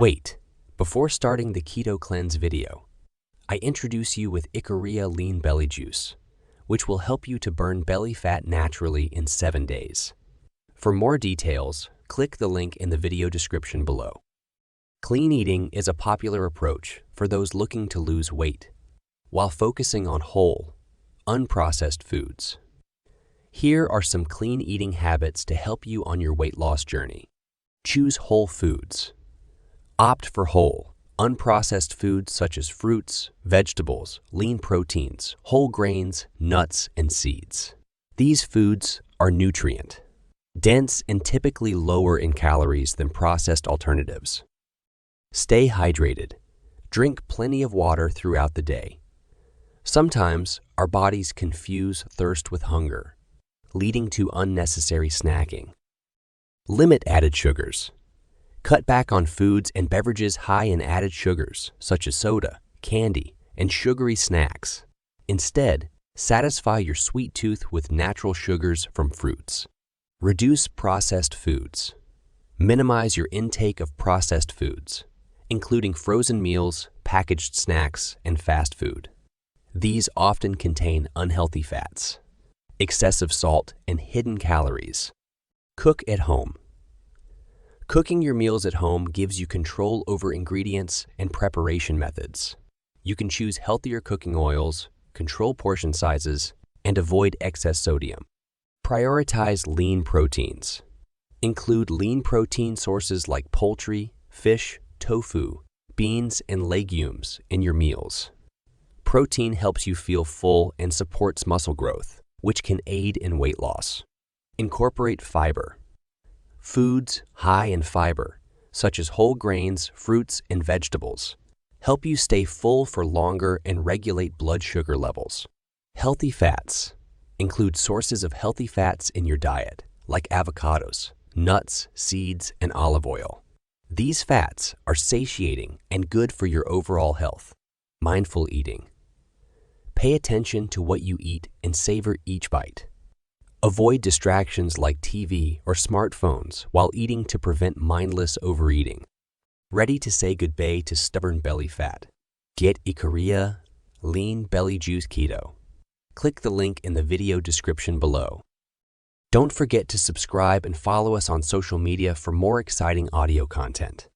Wait, before starting the Keto Cleanse video, I introduce you with Ikaria Lean Belly Juice, which will help you to burn belly fat naturally in 7 days. For more details, click the link in the video description below. Clean eating is a popular approach for those looking to lose weight, while focusing on whole, unprocessed foods. Here are some clean eating habits to help you on your weight loss journey. Choose whole foods. Opt for whole, unprocessed foods such as fruits, vegetables, lean proteins, whole grains, nuts, and seeds. These foods are nutrient dense and typically lower in calories than processed alternatives. Stay hydrated. Drink plenty of water throughout the day. Sometimes our bodies confuse thirst with hunger, leading to unnecessary snacking. Limit added sugars. Cut back on foods and beverages high in added sugars, such as soda, candy, and sugary snacks. Instead, satisfy your sweet tooth with natural sugars from fruits. Reduce processed foods. Minimize your intake of processed foods, including frozen meals, packaged snacks, and fast food. These often contain unhealthy fats, excessive salt, and hidden calories. Cook at home. Cooking your meals at home gives you control over ingredients and preparation methods. You can choose healthier cooking oils, control portion sizes, and avoid excess sodium. Prioritize lean proteins. Include lean protein sources like poultry, fish, tofu, beans, and legumes in your meals. Protein helps you feel full and supports muscle growth, which can aid in weight loss. Incorporate fiber. Foods high in fiber, such as whole grains, fruits, and vegetables, help you stay full for longer and regulate blood sugar levels. Healthy fats. Include sources of healthy fats in your diet, like avocados, nuts, seeds, and olive oil. These fats are satiating and good for your overall health. Mindful eating. Pay attention to what you eat and savor each bite. Avoid distractions like TV or smartphones while eating to prevent mindless overeating. Ready to say goodbye to stubborn belly fat? Get Ikaria Lean Belly Juice Keto. Click the link in the video description below. Don't forget to subscribe and follow us on social media for more exciting audio content.